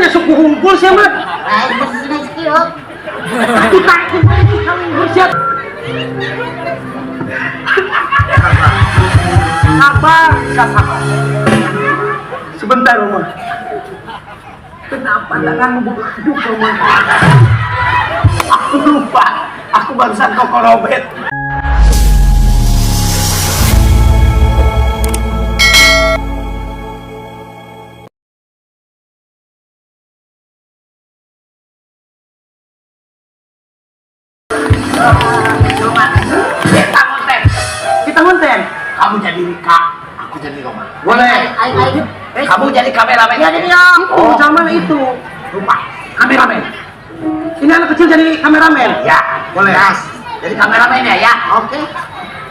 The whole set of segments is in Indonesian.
suku hunkul sih mah. Kita bersiap. Sabar, sabar. Sebentar, Roma. Kenapa tanganmu begitu, Roma? Aku lupa. Aku barusan koko robet. Kita konten. Kamu jadi Rika, aku jadi Roma. Boleh. Kamu jadi kameramen. Ya jadi Om. Oh, zaman itu. Lupa. Kameramen. Ini anak kecil jadi kameramen. Ya, boleh. Yes. Jadi kameramen ya. Oke.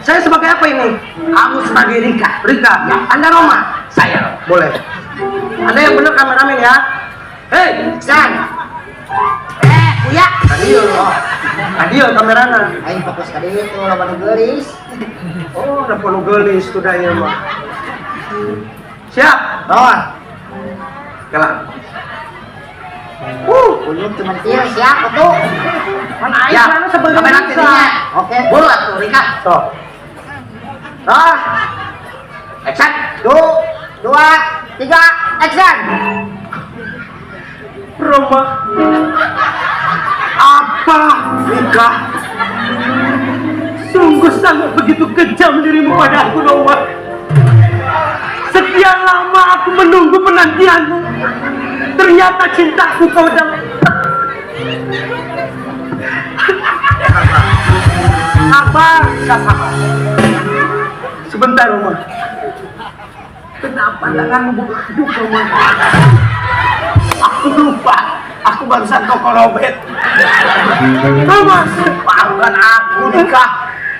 Saya sebagai apa ini? Kamu sebagai Rika. Rika. Ya. Anda Roma. Saya. Boleh. Anda yang benar kameramen ya. Hei, San. Uya. Adio kamerana. Aing fokus ka dieu tuh lawan gelis. Oh, ada ponu gelis tuh daya mah. Siap. Ron. Kalah. Ulun cuma tieu siap tuh. Kan aing sana sebagai kamera tidinya. Oke. Bulat tuh Rika. Sok. Ron. Action. 2, 3, action. Roma. Apa, Rika? Sungguh sangat begitu kejam dirimu pada aku, Roma. Sekian lama aku menunggu penantianmu. Ternyata cintaku kau dapat. Sabar, sabar. Sebentar, Roma. Kenapa tanganmu begitu, Roma? Aku lupa. Aku barusan koko robet. Roma, maafkan aku, Rika.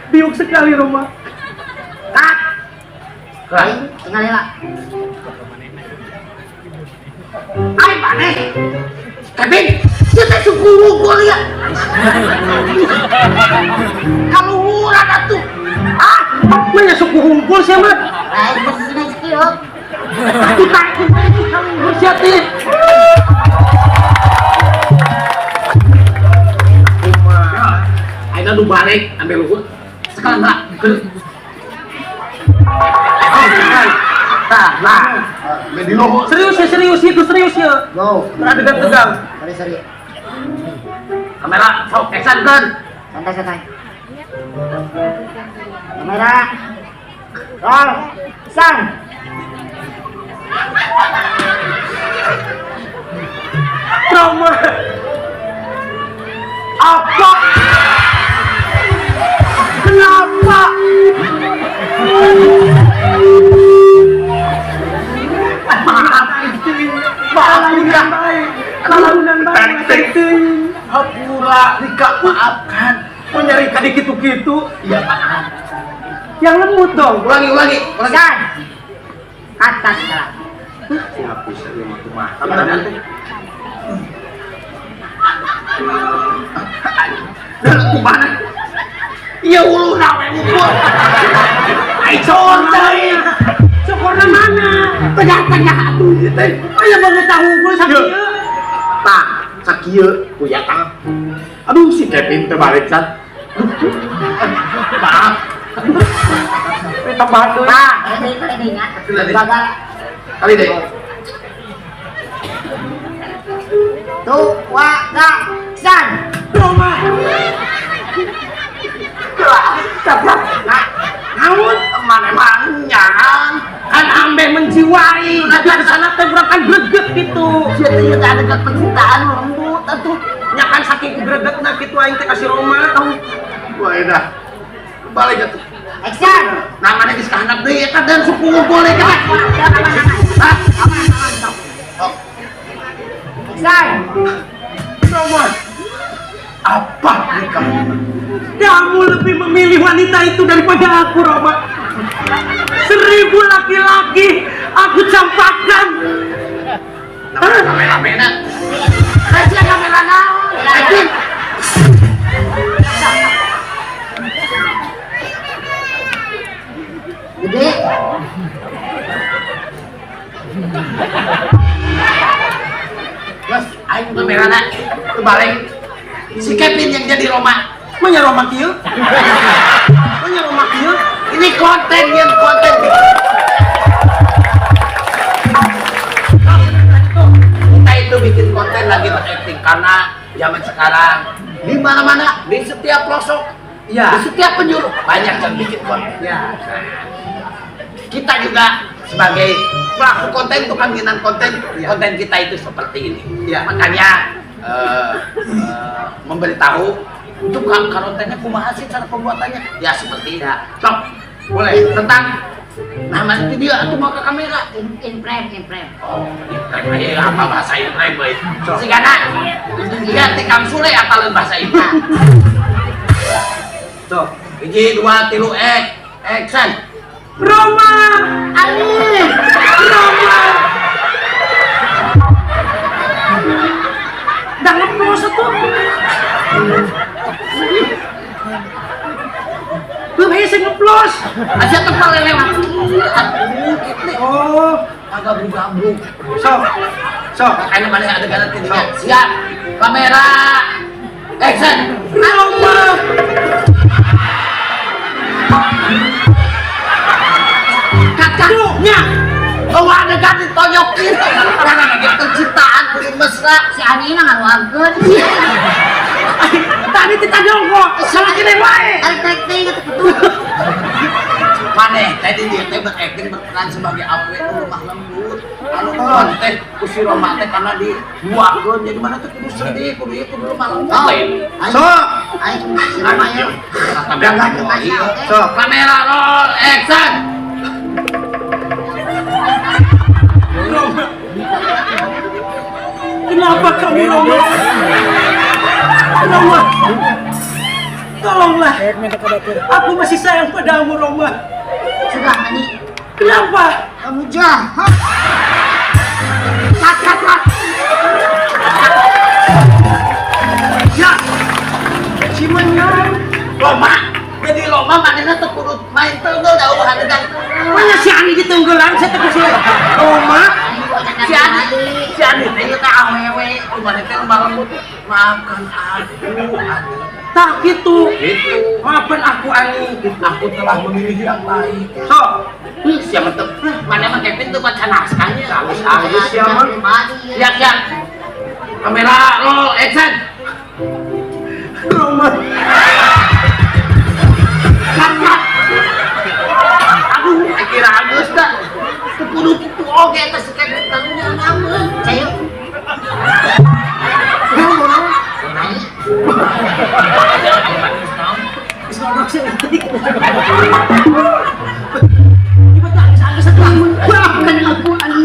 Biuk sekali, Roma. Kat. Aing tinggal heula. Hai, Pane. Kevin, kita suku hunkul ya. Kamu murah atuh. Ah, mana suku hunkul sih, mah? Aing geus kieu. Kita kamu bersiap nih. Ayo lu balik, ambil luhur. Sekarang enggak. Nah, jadi lo serius ya. Go. Tegang. Sorry. Kamera, sok action kan. Santai. Kamera. Roll. Action. Roma. Apa? Kenapa? Lalunan baik. Hapura, Rika, maafkan. Mau nyari kadi gitu-gitu? Iya, maaf. Yang lembut dong. Ulangi. Action. Kat. Siapa sih yang matu mah? Kameramen. Kumana? Ya ulu nawe mukul. Ai contoy. Syukurna mana? Tengah-tengah atuh ieu teh. Aya banget tahu gue sakieu. Tah, sakieu kuya tah. Aduh si Kevin teh balik can. Maaf. Tambah deui. Nah, ini nya. Gagal. Kali deh. Tuh, action. Roma. Caprak. Namun teman-temannya kan ambe menjiwai. Ada di sana tebrakan greget gitu. Jadi ada dekat percintaan lembut atuh. Nya kan saking gregetna kitu aing teh kasih Roma. Wah, dah. Balik atuh. Action. Namanya geus kahandap deui eta dan suku boleh kan. Aman. Action. Roma. Apa Rika? Kamu lebih memilih wanita itu daripada aku, Roma. 1000 laki-laki aku campakkan. Kamera-kamera. Kasih kamera naon? Kasih. Gede. Ayo kamerana kebalik. Si Kevin yang jadi Roma. Mana Roma kieu? Mana Roma kieu? Ini konten. Kita itu bikin konten lagi berakting karena zaman sekarang di mana-mana, di setiap pelosok, Ya. di setiap penjuru banyak yang bikin konten. Ya. Kita juga sebagai pelaku konten, tukang bikinan konten, Ya. konten kita itu seperti ini. Ya. Makanya memberitahu untuk kontennya kumaha sih cara pembuatannya, ya seperti ini. Sok, boleh tentang nama video atau mau ke kamera? In frame. Oh, ini apa bahasa Inggris, boy? Sigana, dia tikam sule apalin bahasa Inggris. Sok. Hiji, dua, tilu, action. Roma! Ali. Roma! Jangan proses tuh. Tuh bisa ngeplos. Aja tepal lewat. Oh, Agak bergabung. sok. Sok. Makanya mana adegan tiga. Siap, kamera, action. Roma! Kakaknya, bawa adegan ditonyokin. Karena lagi penciptaan kudu mesra. Si Ani ngaruakeun. Tadi kita jongkok, salah gini wae. Tarik gitu betul. Maneh tadi dia teh berakting berperan sebagai awe rumah lembut. Kalau konten kusi Roma teh karena dibuatkeun jadi mana tuh kudu sedih, kudu rumah lembut. Sok. Ayo si Rama yuk. Sok. Kamera roll action. Roma. Kenapa kamu Roma? Roma. Tolonglah. Aku masih sayang padamu Roma. Sudah Ani. Kenapa? Kamu jahat. Cut. Ya, Si menyerang. Roma. Jadi Roma manehna teh kudu main teunggul da eueuh adegan. Mana si Ani ditunggulan saya teh si Roma. Si Adi teh teh awewe, kumaha teh lemah lembut. Maafkan aku, Ani. Tak gitu. Gitu. Maafkan aku Ani. Aku telah memilih yang baik. Sok. Siapa tuh? Mana mah Kevin tuh baca naskahnya. Halus ya man. Siap. Kamera roll action. Roma. Cut. Aduh, kira Agus dah. Kudu kitu oge teh si Kevin tangnya namun. Saya. Maafkan aku Ani.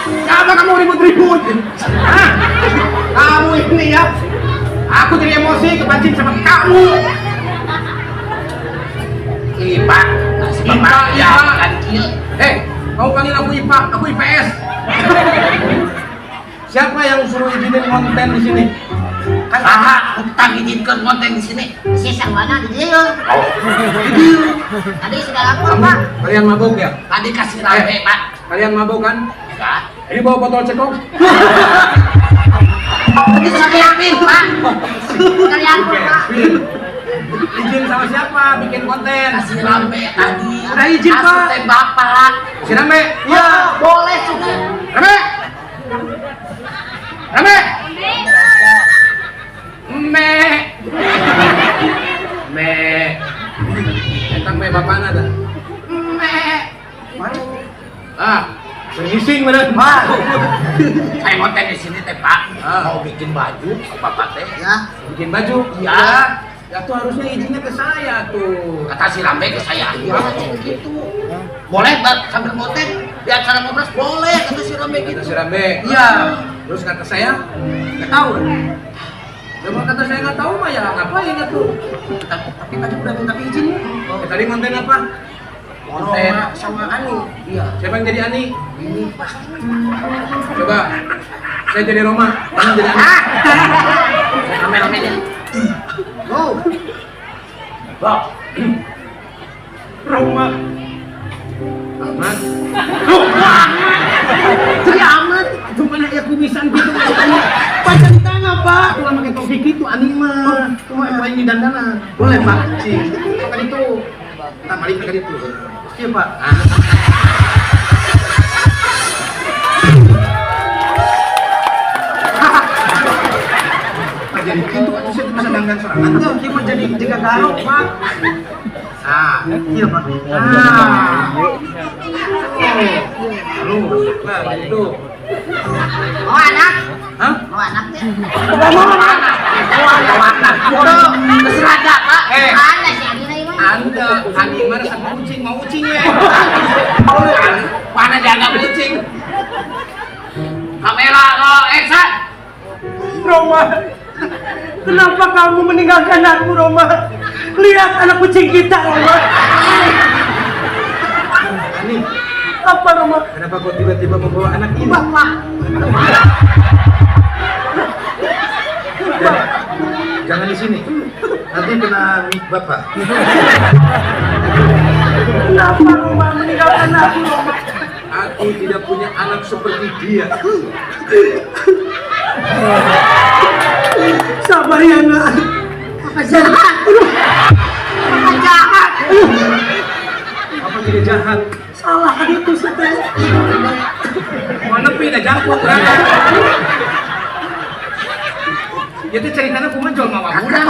Kenapa kamu ribut-ribut? Hah? Kamu ini ya? Aku jadi emosi kepancing sama kamu. Ipa, Ipa. kan kieu. Kamu panggil aku IPA, aku IPS. Siapa yang suruh izinin konten di sini? Saha utang izinkeun konten di sini. Si sang mana di dia? Oh, Tadi sudah lapor Pak. Kalian mabuk ya? tadi kasih rame, Pak. Kalian mabuk kan? Enggak. Ini bawa botol cekok. Tadi sudah yakin, Pak. Kalian Pak. Izin sama siapa bikin konten? Kasih rame tadi. Udah izin, Pak. Asuh teh Bapak. Si Rame. Ya, boleh sudah. Rame. Rame. Me. Entang me bapana dah. Bergising bener. Saya konten di sini teh, Pak. Mau bikin baju ke Bapak teh. Ya. Bikin baju. Ya. Ya tuh harusnya izinnya ke saya tuh. Kata si Rambe ke saya, iya gitu. Boleh, Pak, sambil konten di acara ngobras boleh, kata si Rambe Kata gitu. si Rambe. Iya. Terus kata saya nggak tahu. Kalau kata saya nggak tahu mah ya ngapain ya tuh. Tapi tadi udah minta izin. Tadi konten apa? Roma sama Ani. Iya. Siapa yang jadi Ani? Ini pasti. Coba. Saya jadi Roma. Kamu jadi Ani. Kameramen. Oh, Bang. Roma. Ahmad. Jadi amat. Cuma ya kumisan gitu. Baca di tangan, Pak. Tuh pakai topi gitu anima. Cuma yang ini dandanan. Boleh, Pak. Cing. Pakai itu. Tak balik pakai itu. Iya, Pak. Jadi itu kan bisa dandan serangan tuh. Cuma jadi jaga garuk, Pak. Nah, Iya, Pak. lalu, nah gitu. mau anak, Hah? mau anak deh. Bodoh. Terserah aja, Pak. Mana si Adi lagi mah? Anda, Ani mana sama kucing, mau kucing ya? Mana jaga kucing? Kamera, action. Roma, kenapa kamu meninggalkan aku, Roma? Lihat anak kucing kita, Roma. Ani, Apa, Roma? kenapa kau tiba-tiba membawa anak ini? Bapak, Jangan di sini. Nanti kena mic bapak. Kenapa Roma meninggalkan aku, Roma? Aku tidak punya anak seperti dia. Sabar ya, nak. apa jahat? Apa jahat? Apa tidak jahat? Salah kan itu, Sete. Mau nepi dah jangkut berada. Itu ceritanya aku menjual mawar budak.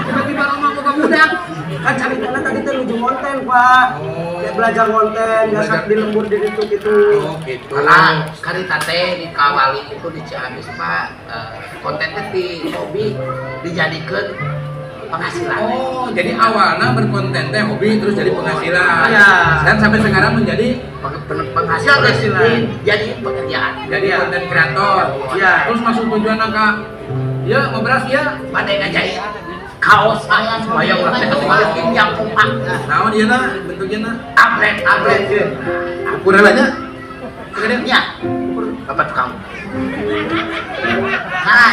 Tiba-tiba rumah muka budak. Kan ceritanya tadi tuh nuju konten, Pak. Kayak belajar konten, biasa di lembur di itu gitu. Oh gitu. Karena karita teh di Kawali itu di Ciamis, Pak. Kontennya di hobi dijadikan penghasilan. Oh, jadi awalnya berkonten teh hobi terus jadi penghasilan. Iya. Dan sampai sekarang menjadi Penghasilan jadi pekerjaan. jadi konten kreator. Iya. Terus masuk tujuan angka. Ya, mau beras ya. Pada ngajai kaos saya supaya ulah teh kembali yang kompak. Nah, dia na bentuknya na. Upgrade. Aku relanya. Segede. Ya. Bapak tukang. Nah,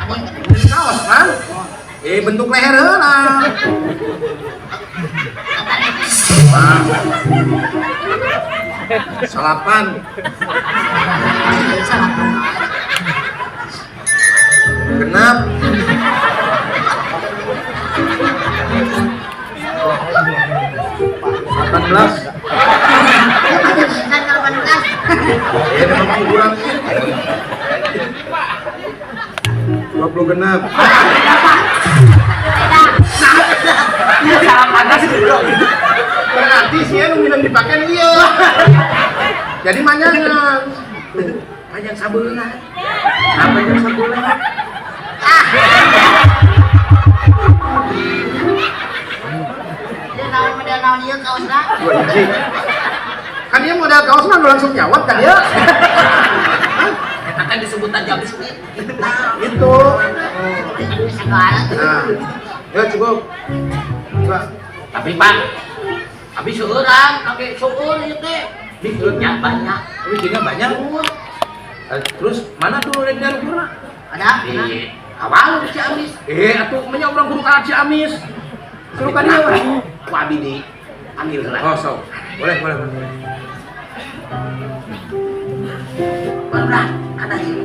Ini kaos kan? Bentuk leher lah. Salapan. Genap. Delapan belas. Memang kurang. 20 genap. Iya salah panas dulu. Berarti sih ya minum dipakai iya. Jadi manjangan. Panjang sabuna. Panjang sabuna. Dia naon ieu kaosna. Kan dia modal kaos mah langsung jawab kan ya. Eta teh disebutan jam biskuit. Itu. Segala. Nah. Ya cukup. Coba. Tapi Pak, habis seueuran kakek seueur ieu teh. Bikinnya banyak. Bikinnya banyak. Terus mana tuh dari Darupurna? Ada? Di awal di Ciamis. Atuh menya urang kudu ka Ciamis. Suruh ka dia we. Ku abi di panggil heula. Oh, so. Boleh. Berat, kata dia.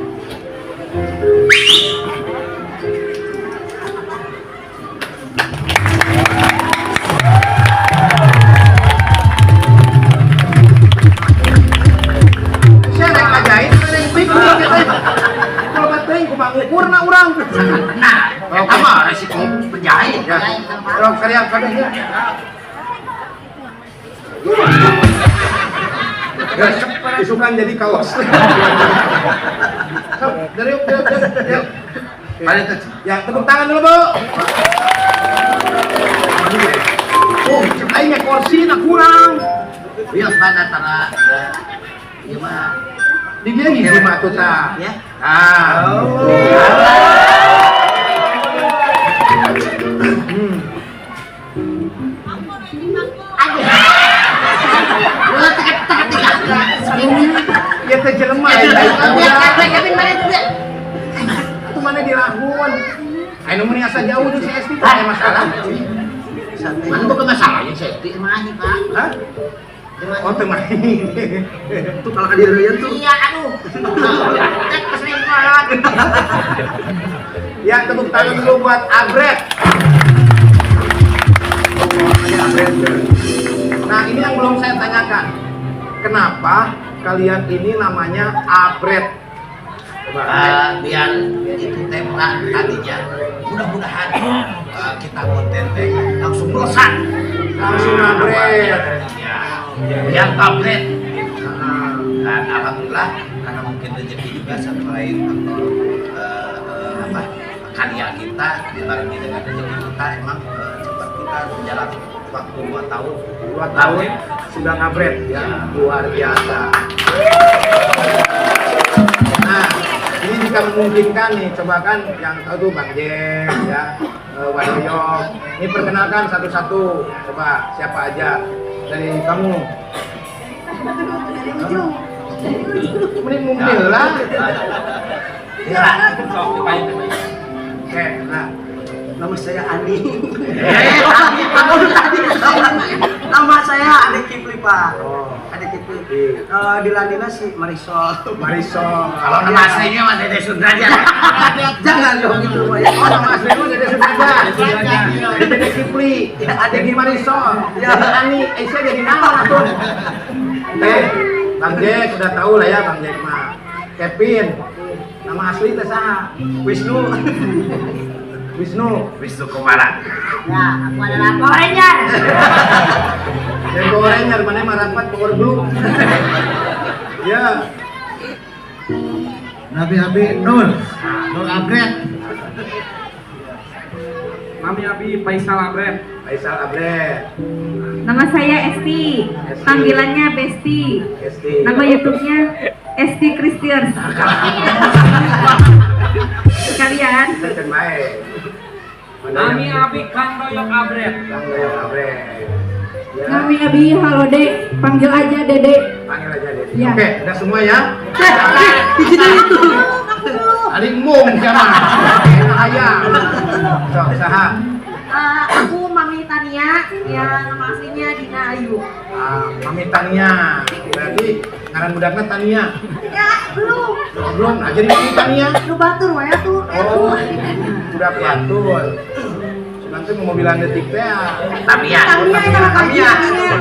Saya naik ngajahit, saya naik pik. Kalau bateng ku mangukurna urang. Nah, eta mah resiko penjahit. Ya. Terus kalian kabeh ya. Guys, isukan jadi kaos. Dari yuk. Ya, tepuk tangan dulu, Bu. Oh, aing kursi nak kurang. Iya, pada tara. Iya mah. Di dia gini mah tuh tah. Ya. Aduh. Lu teka-teka. Ya teh jelema Lihat ya. Kevin mana itu dia? Itu mana dirahun. Ayo mun asa jauh di CS itu ada masalah. Mana bukan masalahnya saya. Mana Pak? Hah? Oh teu main. Tuh kalau kadirian tuh. Iya, aduh. Cek keselempaan. Ya tepuk tangan dulu buat Abret. Nah ini yang belum saya tanyakan. Kenapa kalian ini namanya Abret? Biar itu tema tadinya mudah-mudahan kita konten teh langsung melesat. Langsung Abret. Ya, biar tablet. Dan alhamdulillah karena mungkin rezeki juga selain karya kita dibarengi dengan rezeki kita emang cepat kita berjalan waktu 2 tahun. 2 tahun sudah Abret ya, luar biasa. Nah, ini jika memungkinkan nih, coba kan yang tahu tuh Bang Jen, ya, Wadoyo. Ini perkenalkan satu-satu, coba siapa aja dari kamu? Mending mungkin lah. Ya. Oke, nah. Nama saya Andi. Nama saya Andi Kipli Pak. Oh, Andi Kipli. Kalau di Landina sih Marisol. Marisol. Kalau nama aslinya Mas Dede Sudrajat. Jangan dong gitu Pak. Oh, nama aslinya Dede Sudrajat. Dede Kipli. Ada di Marisol. Jadi Ani, saya jadi nama tuh. Bang Jack udah tahu lah ya Bang Jack mah. Kevin. Nama asli teh saha? Wisnu. Wisnu Kumara. Ya, aku adalah Power Ranger. Dan Power Ranger mana marapat Power Blue. Ya. Nabi Nur Abret. Mami Abi Faisal Abret. Faisal Abret. Nama saya Esti, panggilannya Besti. Esti. Nama YouTube-nya Esti Christians. Sekalian. Kan baik. Mami Abi Kang Doyok Abret. Bang Doyok Abret. Ya. Mami Abi, halo Dek, panggil aja Dede. Panggil aja Dede. Ya. Oke, udah semua ya? Itu. Aling mung siapa? Ayam. So, saha? Aku Mami Tania, ya nama aslinya Dina Ayu. Mami Tania. Berarti ngaran budakna Tania. Ya, belum. Belum, nah jadi Mami Tania. Lu batur ya tuh. Oh, sudah betul. Nanti mau bilang detik teh. Tapi ya. Tania ya nama panggilannya.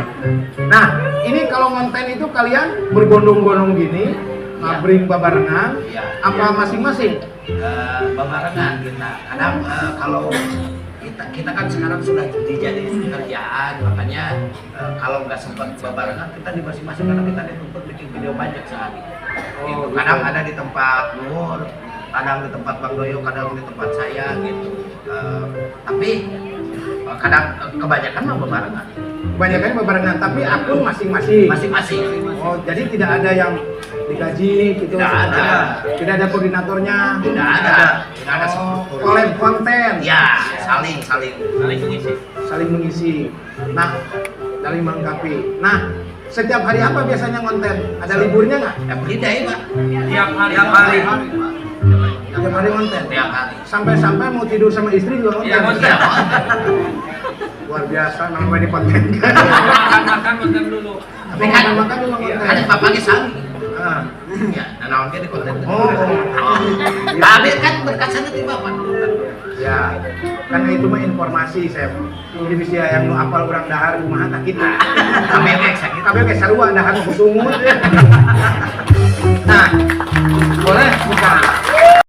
Nah, ini kalau konten itu kalian berbondong-bondong gini, ngabring babarengan, Iya. apa masing-masing? Babarengan kita. Kadang kalau kita kan sekarang sudah dijadiin kerjaan, makanya kalau nggak sempat babarengan kita di masing-masing karena kita dituntut bikin video banyak sehari. Gitu. Kadang ada di tempat Nur, kadang di tempat Bang Doyo, kadang di tempat saya gitu. Tapi kadang kebanyakan mah babarengan. Kebanyakan babarengan, tapi akun masing-masing. Masing-masing. Oh, jadi tidak ada yang digaji gitu? Tidak ada. Tidak ada koordinatornya? Tidak ada. Tidak ada Oh, struktur. collab konten? Ya, saling mengisi. Saling mengisi. Nah, saling melengkapi. Nah, setiap hari apa biasanya konten? Ada liburnya nggak? Every day, Pak. Tiap hari. Tiap hari konten? Tiap hari. Sampai-sampai mau tidur sama istri juga konten? Iya, konten. Luar biasa, namanya di konten. Makan konten dulu. Tapi kan makan juga konten. ada bapaknya sami. Ah. Ya, dan naonnya di konten. Oh. Tapi kan berkasanya di bapak. Ya, karena itu mah informasi, Chef. Jadi bisa yang nu apal urang dahar kumaha tak kita. Kami yang sakit. Kabeh ge sarua dahar ku sungut. Nah, boleh buka